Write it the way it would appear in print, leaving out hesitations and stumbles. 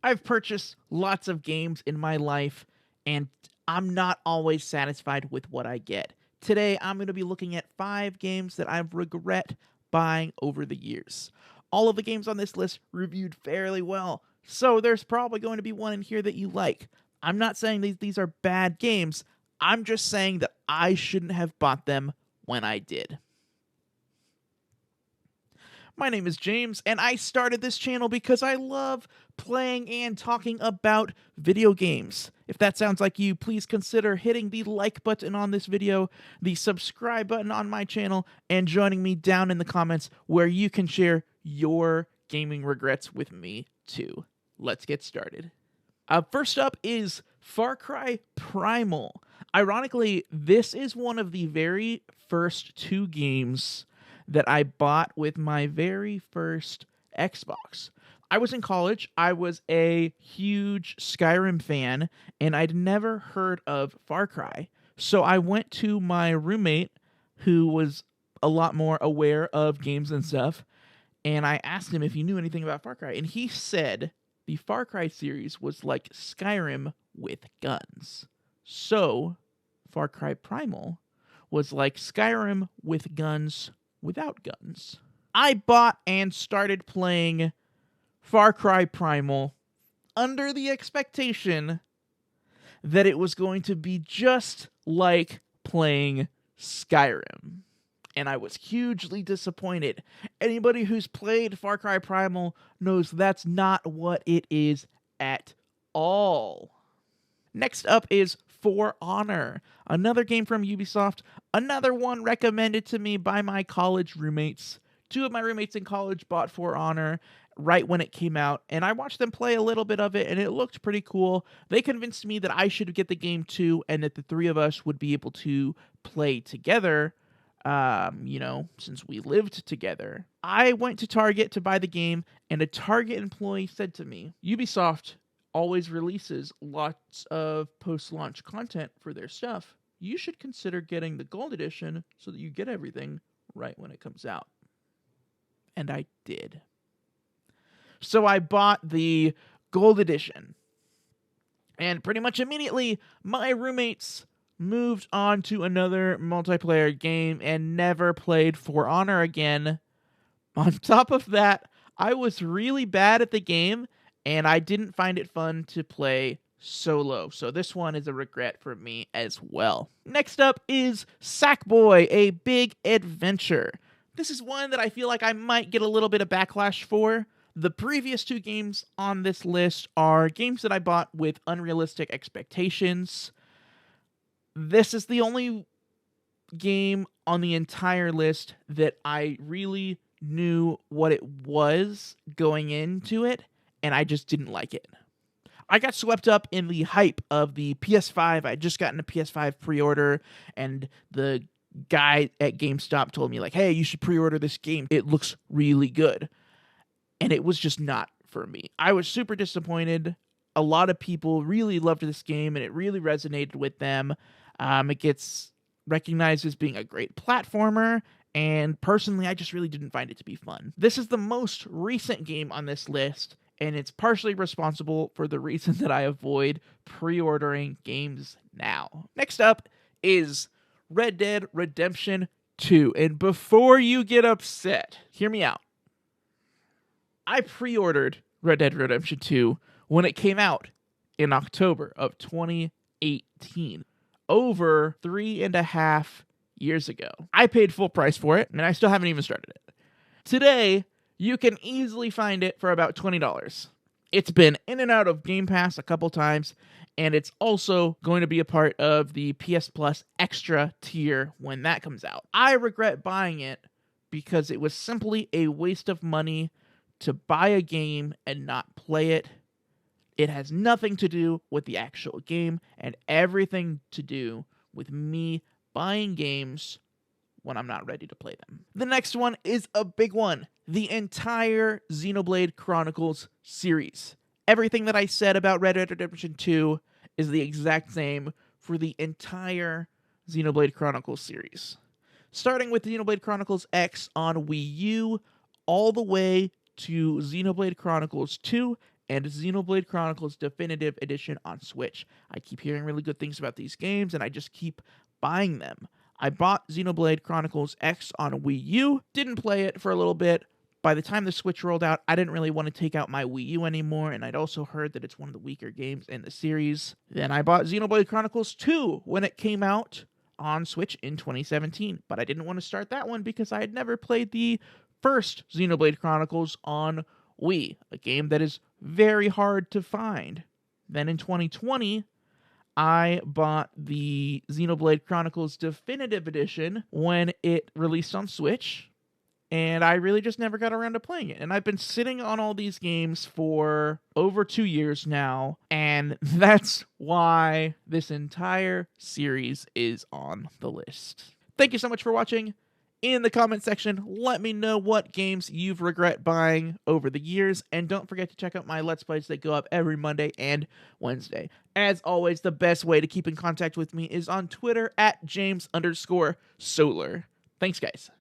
I've purchased lots of games in my life, and I'm not always satisfied with what I get. Today, I'm going to be looking at 5 games that I regret buying over the years. All of the games on this list reviewed fairly well, so there's probably going to be one in here that you like. I'm not saying these are bad games, I'm just saying that I shouldn't have bought them when I did. My name is James, and I started this channel because I love playing and talking about video games. If that sounds like you, please consider hitting the like button on this video, the subscribe button on my channel, and joining me down in the comments where you can share your gaming regrets with me too. Let's get started. First up is Far Cry Primal. Ironically, this is one of the very first 2 games that I bought with my very first Xbox. I was in college, I was a huge Skyrim fan, and I'd never heard of Far Cry. So I went to my roommate, who was a lot more aware of games and stuff, and I asked him if he knew anything about Far Cry, and he said the Far Cry series was like Skyrim with guns. So, Far Cry Primal was like Skyrim with guns without guns. I bought and started playing Far Cry Primal under the expectation that it was going to be just like playing Skyrim. And I was hugely disappointed. Anybody who's played Far Cry Primal knows that's not what it is at all. Next up is For Honor, another game from Ubisoft, another one recommended to me by my college roommates. 2 of my roommates in college bought For Honor right when it came out, and I watched them play a little bit of it, and it looked pretty cool. They convinced me that I should get the game too, and that the 3 of us would be able to play together, since we lived together. I went to Target to buy the game, and a Target employee said to me, Ubisoft always releases lots of post-launch content for their stuff. You should consider getting the Gold Edition so that you get everything right when it comes out. And I did. So I bought the Gold Edition. And pretty much immediately, my roommates moved on to another multiplayer game and never played For Honor again. On top of that, I was really bad at the game, and I didn't find it fun to play solo. So this one is a regret for me as well. Next up is Sackboy, A Big Adventure. This is one that I feel like I might get a little bit of backlash for. The previous 2 games on this list are games that I bought with unrealistic expectations. This is the only game on the entire list that I really knew what it was going into it, and I just didn't like it. I got swept up in the hype of the PS5. I had just gotten a PS5 pre-order, and the guy at GameStop told me, like, hey, you should pre-order this game. It looks really good. And it was just not for me. I was super disappointed. A lot of people really loved this game, and it really resonated with them. It gets recognized as being a great platformer, and personally, I just really didn't find it to be fun. This is the most recent game on this list, and it's partially responsible for the reason that I avoid pre-ordering games now. Next up is Red Dead Redemption 2, and before you get upset, hear me out. I pre-ordered Red Dead Redemption 2 when it came out in October of 2018, over 3.5 years ago. I paid full price for it, and I still haven't even started it. Today, you can easily find it for about $20. It's been in and out of Game Pass a couple times, and it's also going to be a part of the PS Plus Extra tier when that comes out. I regret buying it because it was simply a waste of money to buy a game and not play it. It has nothing to do with the actual game and everything to do with me buying games when I'm not ready to play them. The next one is a big one. The entire Xenoblade Chronicles series. Everything that I said about Red Dead Redemption 2 is the exact same for the entire Xenoblade Chronicles series. Starting with Xenoblade Chronicles X on Wii U, all the way to Xenoblade Chronicles 2 and Xenoblade Chronicles Definitive Edition on Switch. I keep hearing really good things about these games, and I just keep buying them. I bought Xenoblade Chronicles X on Wii U, didn't play it for a little bit. By the time the Switch rolled out, I didn't really want to take out my Wii U anymore, and I'd also heard that it's one of the weaker games in the series. Then I bought Xenoblade Chronicles 2 when it came out on Switch in 2017, but I didn't want to start that one because I had never played the first Xenoblade Chronicles on Wii, a game that is very hard to find. Then in 2020, I bought the Xenoblade Chronicles Definitive Edition when it released on Switch, and I really just never got around to playing it. And I've been sitting on all these games for over 2 years now, and that's why this entire series is on the list. Thank you so much for watching. In the comment section, let me know what games you've regret buying over the years, and don't forget to check out my Let's Plays that go up every Monday and Wednesday. As always, the best way to keep in contact with me is on Twitter at James_Solar. Thanks, guys.